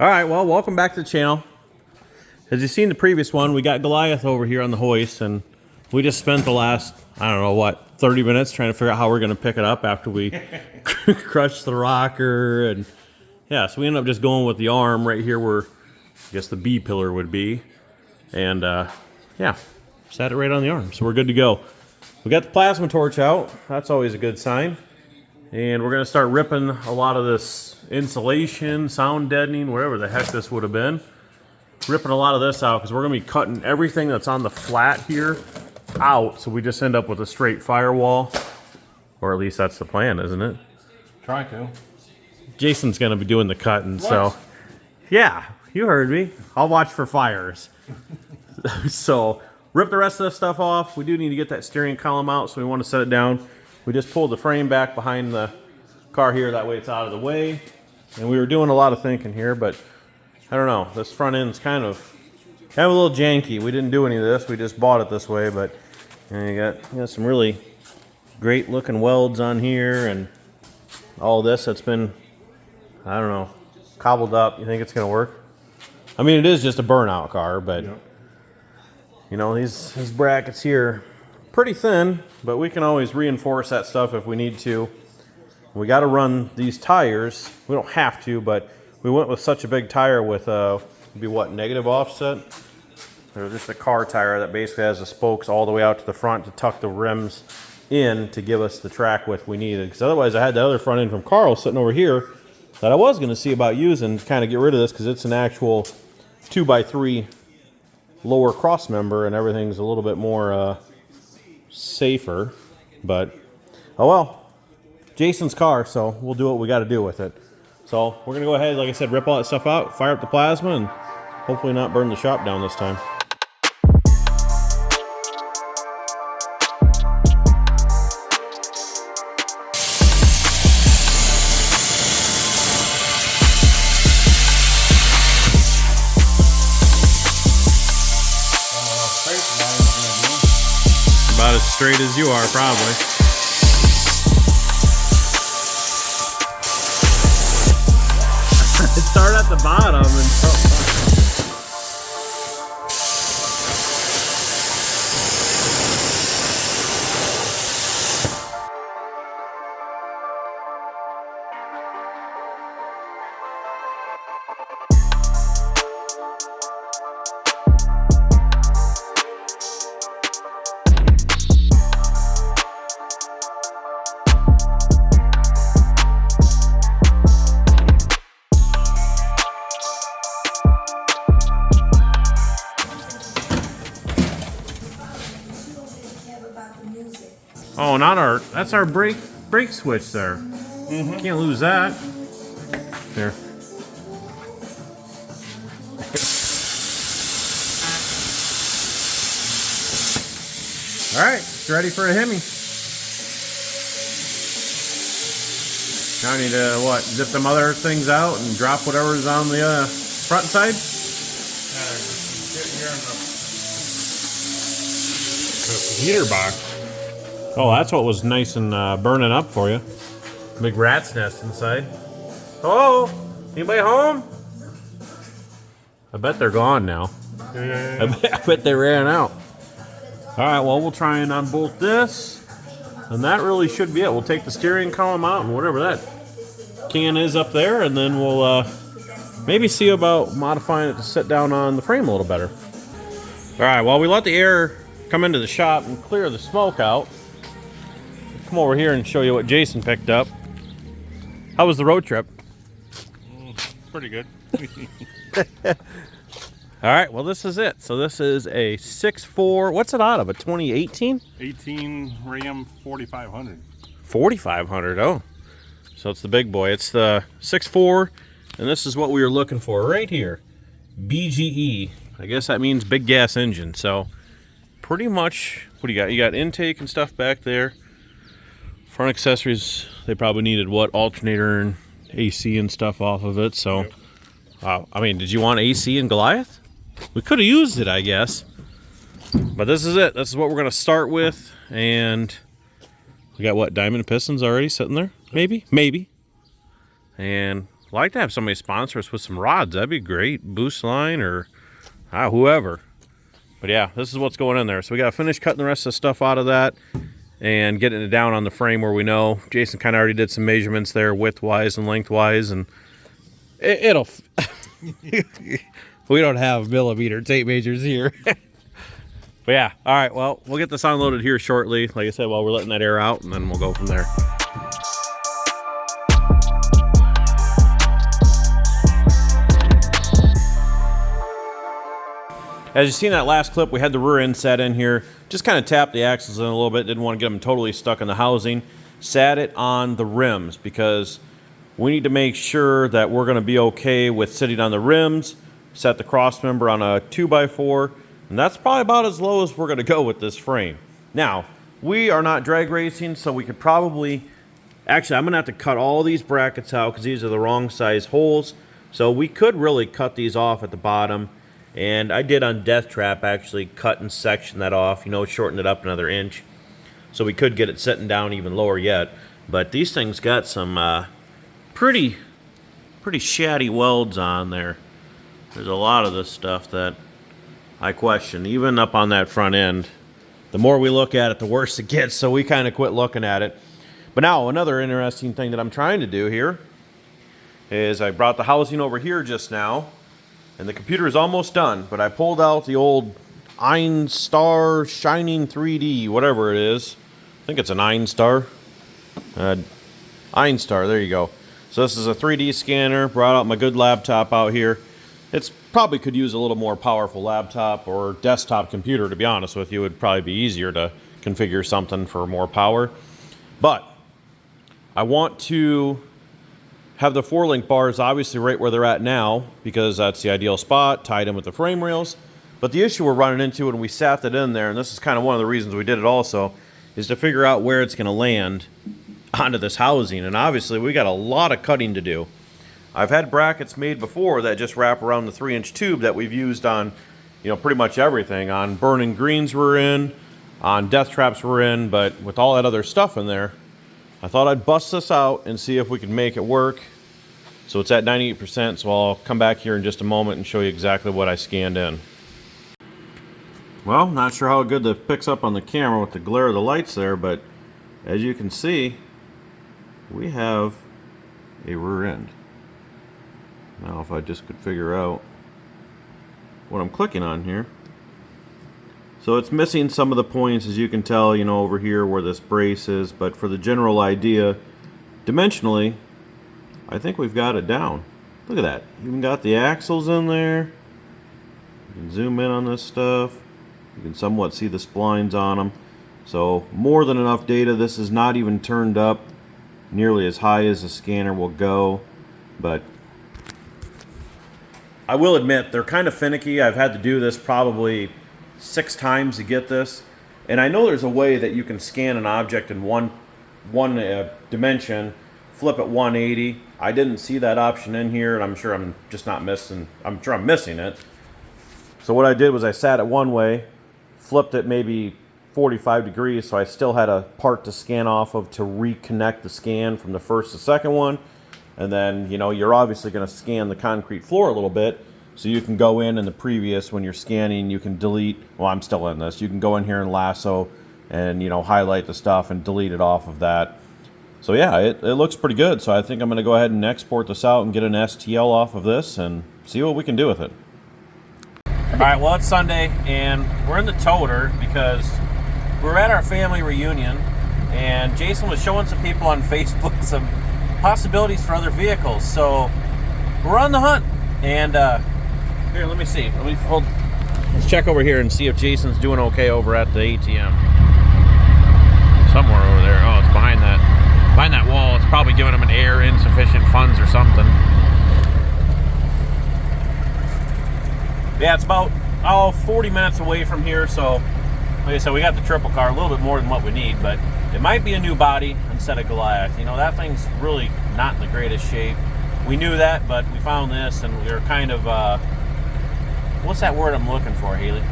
All right, well, welcome back to the channel. As you've seen the previous one, we got Goliath over here on the hoist, and we just spent the last, I don't know what, 30 minutes trying to figure out how we're going to pick it up after we crushed the rocker. And yeah, so we ended up just going with the arm right here where I guess the B pillar would be. And yeah, sat it right on the arm, so we're good to go. We got the plasma torch out. That's always a good sign. And we're going to start ripping a lot of this insulation, sound deadening, whatever the heck this would have been. Ripping a lot of this out because we're going to be cutting everything that's on the flat here out, so we just end up with a straight firewall. Or at least that's the plan, isn't it? Try to. Jason's going to be doing the cutting, so... Yeah, you heard me. I'll watch for fires. So, rip the rest of this stuff off. We do need to get that steering column out, so we want to set it down. We just pulled the frame back behind the car here, that way it's out of the way. And we were doing a lot of thinking here, but I don't know. This front end's kind of a little janky. We didn't do any of this. We just bought it this way, but you got some really great looking welds on here and all this that's been, I don't know, cobbled up. You think it's going to work? I mean, it is just a burnout car, but yep. You know, these brackets here, pretty thin, but we can always reinforce that stuff if we need to. We got to run these tires. We don't have to, but we went with such a big tire with be what, negative offset? They're just a car tire that basically has the spokes all the way out to the front to tuck the rims in to give us the track width we needed. Because otherwise I had the other front end from Carl sitting over here that I was going to see about using to kind of get rid of this because it's an actual 2x3 lower cross member and everything's a little bit more safer. But oh well, Jason's car, so we'll do what we got to do with it. So we're gonna go ahead, like I said, rip all that stuff out, fire up the plasma, and hopefully not burn the shop down this time. About as straight as you are, probably. Start at the bottom and oh, not our, that's our brake switch there. Mm-hmm. Can't lose that. There. All right, it's ready for a Hemi. Now I need to, what, zip them other things out and drop whatever's on the front side? The heater box. Oh, that's what was nice and burning up for you. Big rat's nest inside. Hello? Anybody home? I bet they're gone now. Yeah. I bet they ran out. All right, well, we'll try and unbolt this. And that really should be it. We'll take the steering column out and whatever that can is up there, and then we'll maybe see about modifying it to sit down on the frame a little better. All right, well, we let the air come into the shop and clear the smoke out. Come over here and show you what Jason picked up. How was the road trip? Pretty good. All right, well, this is it. So this is a 6.4, what's it out of, a 2018? 18 Ram 4500. 4500, oh. So it's the big boy. It's the 6.4, and this is what we were looking for right here. BGE. I guess that means big gas engine. So pretty much, what do you got? You got intake and stuff back there. Front accessories, they probably needed what? Alternator and AC and stuff off of it. So, yep. I mean, did you want AC in Goliath? We could have used it, I guess. But this is it. This is what we're going to start with. And we got what? Diamond pistons already sitting there? Maybe? Maybe. And like to have somebody sponsor us with some rods. That'd be great. Boost line or whoever. But yeah, this is what's going in there. So we got to finish cutting the rest of the stuff out of that and getting it down on the frame where we know. Jason kind of already did some measurements there, width-wise and length-wise, and it'll... We don't have millimeter tape measures here. But yeah, all right, well, we'll get this unloaded here shortly. Like I said, while we're letting that air out, and then we'll go from there. As you see in that last clip, we had the rear end set in here. Just kind of tapped the axles in a little bit. Didn't want to get them totally stuck in the housing. Sat it on the rims because we need to make sure that we're going to be okay with sitting on the rims. Set the cross member on a 2x4. And that's probably about as low as we're going to go with this frame. Now, we are not drag racing, so we could probably... Actually, I'm going to have to cut all these brackets out because these are the wrong size holes. So we could really cut these off at the bottom. And I did on Death Trap actually cut and section that off, you know, shorten it up another inch. So we could get it sitting down even lower yet. But these things got some pretty shatty welds on there. There's a lot of this stuff that I question, even up on that front end. The more we look at it, the worse it gets, so we kind of quit looking at it. But now, another interesting thing that I'm trying to do here is I brought the housing over here just now, and the computer is almost done, but I pulled out the old Einstar Shining 3D, whatever it is. I think it's an Einstar. Einstar, there you go. So this is a 3D scanner. Brought out my good laptop out here. It's probably could use a little more powerful laptop or desktop computer, to be honest with you. It would probably be easier to configure something for more power. But I want to have the 4-link bars obviously right where they're at now because that's the ideal spot, tied in with the frame rails. But the issue we're running into when we sat that in there, and this is kind of one of the reasons we did it also, is to figure out where it's going to land onto this housing. And obviously we got a lot of cutting to do. I've had brackets made before that just wrap around the 3-inch tube that we've used on, you know, pretty much everything. On Burning Greens we're in, on Death Traps we're in, but with all that other stuff in there, I thought I'd bust this out and see if we can make it work. So it's at 98%, so I'll come back here in just a moment and show you exactly what I scanned in. Well, not sure how good that picks up on the camera with the glare of the lights there, but as you can see, we have a rear end. Now if I just could figure out what I'm clicking on here. So it's missing some of the points, as you can tell, you know, over here where this brace is, but for the general idea, dimensionally, I think we've got it down. Look at that. Even got the axles in there. You can zoom in on this stuff. You can somewhat see the splines on them. So more than enough data. This is not even turned up nearly as high as the scanner will go, but I will admit they're kind of finicky. I've had to do this probably 6 times to get this, and I know there's a way that you can scan an object in one dimension, flip it 180. I didn't see that option in here, and I'm sure I'm just not missing. I'm sure I'm missing it. So what I did was I sat it one way, flipped it maybe 45 degrees, so I still had a part to scan off of to reconnect the scan from the first to second one. And then, you know, you're obviously going to scan the concrete floor a little bit, so you can go in the previous, when you're scanning, you can delete, well, I'm still in this, you can go in here and lasso and, you know, highlight the stuff and delete it off of that. So yeah, it looks pretty good, so I think I'm going to go ahead and export this out and get an STL off of this and see what we can do with it. Alright, well, it's Sunday, and we're in the toter because we're at our family reunion, and Jason was showing some people on Facebook some possibilities for other vehicles, so we're on the hunt. And here, let me see. Let's check over here and see if Jason's doing okay over at the ATM. Somewhere over there. Oh, it's behind that wall. It's probably giving him an air insufficient funds or something. Yeah, it's about 40 minutes away from here, so like I said, we got the triple car, a little bit more than what we need, but it might be a new body instead of Goliath. You know, that thing's really not in the greatest shape. We knew that, but we found this, and we were kind of, what's that word I'm looking for, Haley?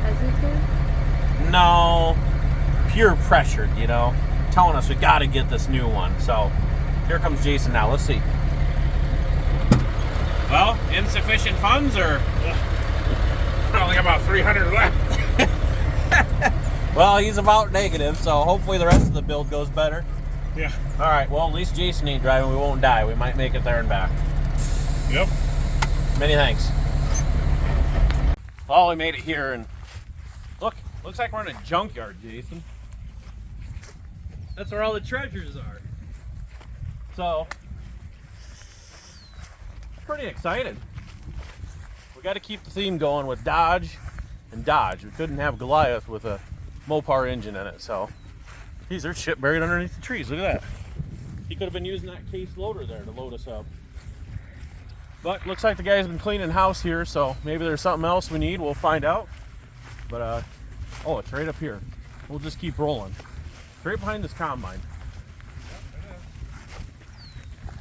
Hesitant? No, pure pressured, you know, telling us we got to get this new one. So here comes Jason now. Let's see. Insufficient funds, or? I only got about 300 left. Well, he's about negative, so hopefully the rest of the build goes better. Yeah. All right, well, at least Jason ain't driving. We won't die. We might make it there and back. Yep. Many thanks. Oh, we made it here, and look, looks like we're in a junkyard, Jason. That's where all the treasures are. So, pretty excited. We got to keep the theme going with Dodge and Dodge. We couldn't have Goliath with a Mopar engine in it, so there's shit buried underneath the trees. Look at that. He could have been using that case loader there to load us up. But looks like the guy's been cleaning house here, so maybe there's something else we need. We'll find out. But oh, it's right up here. We'll just keep rolling. Right behind this combine.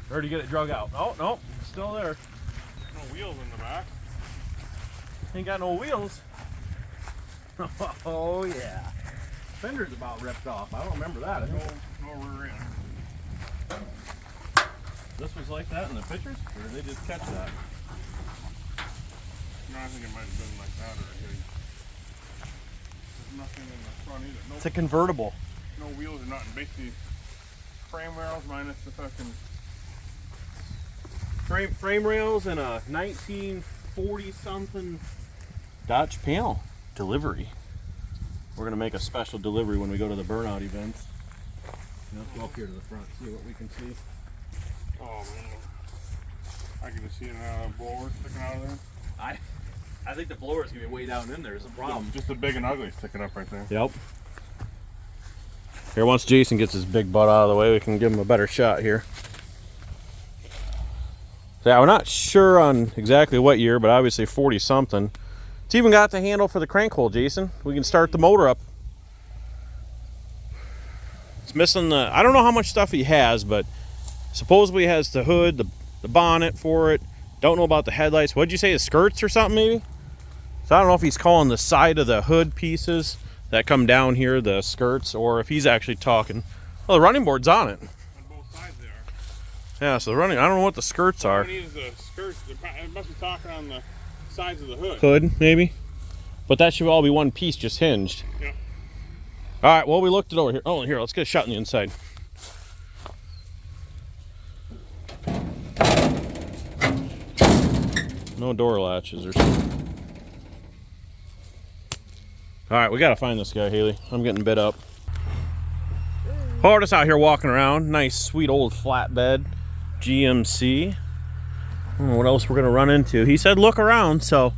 Or to get it drug out. Oh, no, it's still there. No wheels in the back. Ain't got no wheels. Oh, yeah. Fender's about ripped off. I don't remember that. No rear end. This was like that in the pictures? Or did they just catch that? No, I think it might have been like that or there's nothing in the front either. No, It's a convertible. no wheels or nothing. Basically, frame rails minus the fucking... Frame rails and a 1940-something Dodge panel delivery. We're going to make a special delivery when we go to the burnout events. Let's go up here to the front, see what we can see. Oh man, I can just see a blower sticking out of there. I think the blower's going to be way down in there is the problem. Just a big and ugly sticking up right there. Yep. Here, once Jason gets his big butt out of the way, we can give him a better shot here. Yeah, we're not sure on exactly what year, but obviously 40-something. It's even got the handle for the crank hole, Jason. We can start the motor up. It's missing the... I don't know how much stuff he has, but supposedly he has the hood, the bonnet for it. Don't know about the headlights. What'd you say, the skirts or something, maybe? So I don't know if he's calling the side of the hood pieces that come down here the skirts, or if he's actually talking... Well, the running board's on it. On both sides they are. Yeah, so the running... I don't know what the skirts are. All we need is the skirts. It must be talking on the sides of the hood. Hood, maybe. But that should all be one piece, just hinged. Yeah. All right, well, we looked it over here. Oh, here, let's get a shot on the inside. No door latches or something. All right, we got to find this guy, Haley. I'm getting bit up. Oh, we're just out here walking around. Nice, sweet old flatbed GMC. I don't know what else we're going to run into. He said look around, so...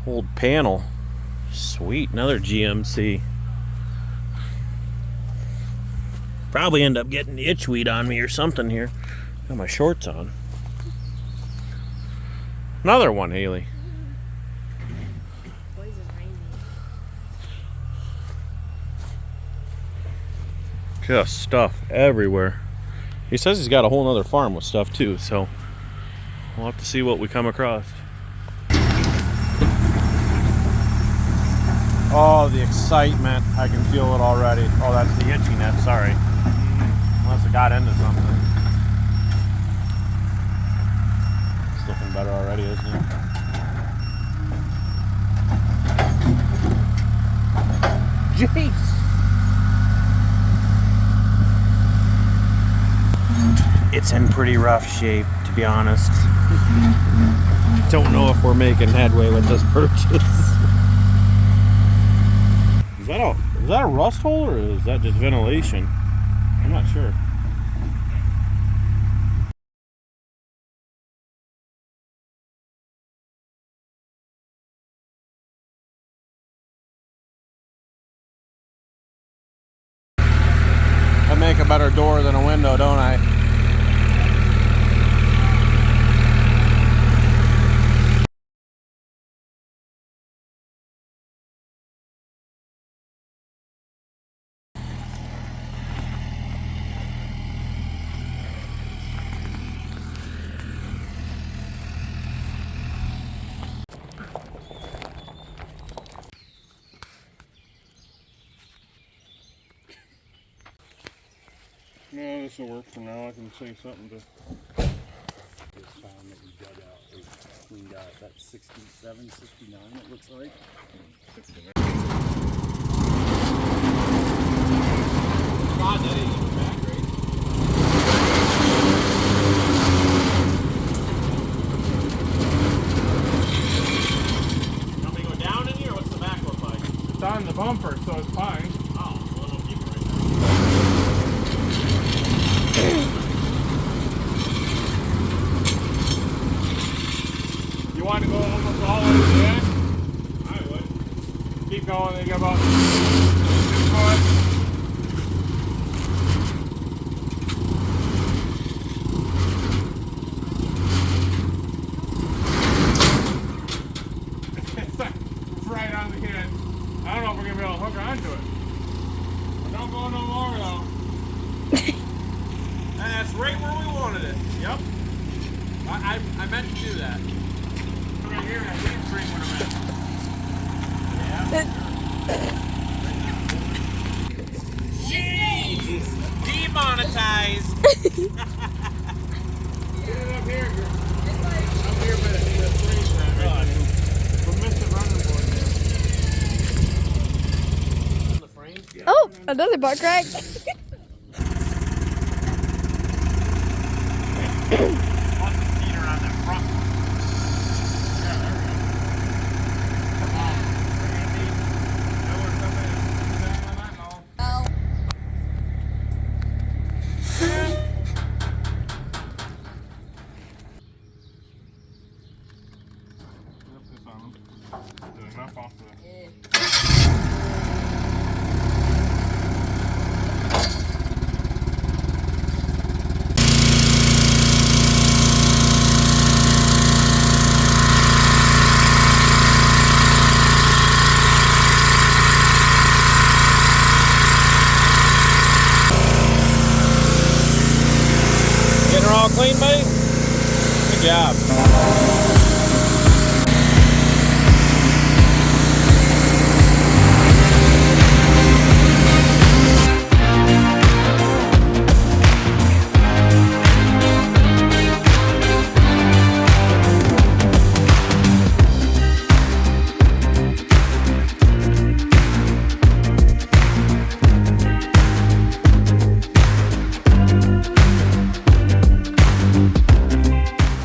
Old panel. Sweet, another GMC. Probably end up getting the itchweed on me or something here. Got my shorts on. Another one, Haley. Boys is raining. Just stuff everywhere. He says he's got a whole nother farm with stuff too, so we'll have to see what we come across. Oh, the excitement. I can feel it already. Oh, that's the itchiness, sorry. Unless it got into something. It's looking better already, isn't it? Jeez! It's in pretty rough shape, to be honest. Don't know if we're making headway with this purchase. Is that a rust hole, or is that just ventilation? I'm not sure. I make a better door than a window, don't I? No, this will work for now. I can say something to this time that you got That's 67, 69 it looks like. Want me to go down in here, or what's the back look like? It's on the bumper, so it's fine. Oh, well, it'll keep it right You want to go almost all the way to the end? there. I would. Keep going, you got about 6 foot. It's right on the hinge. I don't know if we're gonna be able to hook onto it. But don't go no more though. That's right where we wanted it. Yep. I meant to do that. Right here, that lead spring would have been. Jeez! Demonetized! Get it up here, girl. Up here by the spring side right there. We'll miss the running board there. The frame? Oh, another butt crack. Plus the feeder on that front one. Yeah, there we go. Come on. That would come in. Down on that now. Lift this on them. There's enough off the. Getting her all clean, buddy? Good job.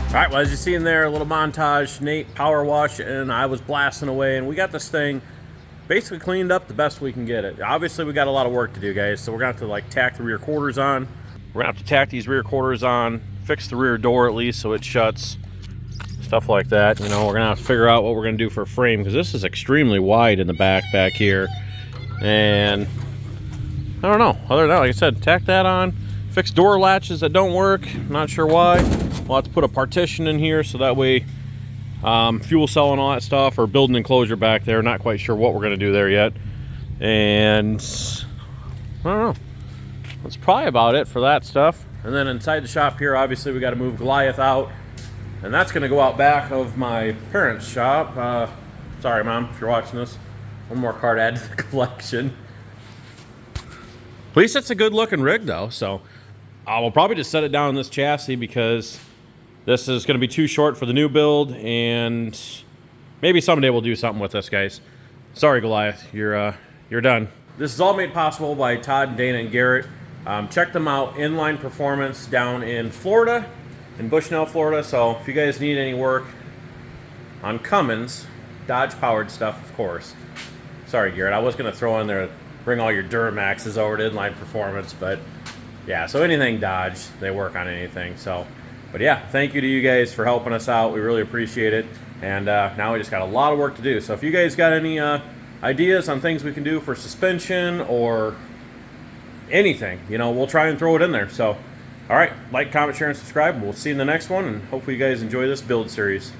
All right, well, as you see in there, a little montage, Nate power wash, and I was blasting away, and we got this thing basically cleaned up the best we can get it. Obviously, we got a lot of work to do, guys, so we're gonna have to like tack the rear quarters on. We're gonna have to tack these rear quarters on, fix the rear door at least so it shuts, stuff like that. You know, we're gonna have to figure out what we're gonna do for a frame, because this is extremely wide in the back here, and I don't know. Other than that, like I said, tack that on, fix door latches that don't work. Not sure why. We'll have to put a partition in here so that way fuel cell and all that stuff, or build an enclosure back there. Not quite sure what we're going to do there yet. And I don't know. That's probably about it for that stuff. And then inside the shop here, obviously we got to move Goliath out. And that's going to go out back of my parents' shop. Sorry, Mom, if you're watching this. One more car to add to the collection. At least it's a good looking rig though, so we'll probably just set it down in this chassis because this is going to be too short for the new build, and maybe someday we'll do something with this, guys. Sorry, Goliath, you're done. This is all made possible by Todd, Dana, and Garrett. Check them out, Inline Performance, down in Florida, in Bushnell, Florida. So if you guys need any work on Cummins, Dodge-powered stuff, of course. Sorry, Garrett, I was going to throw in there, bring all your Duramaxes over to Inline Performance, but yeah, so anything Dodge, they work on anything. So, but yeah, thank you to you guys for helping us out. We really appreciate it. And now we just got a lot of work to do. So if you guys got any ideas on things we can do for suspension or anything, you know, we'll try and throw it in there. So, all right, like, comment, share, and subscribe. We'll see you in the next one, and hopefully you guys enjoy this build series.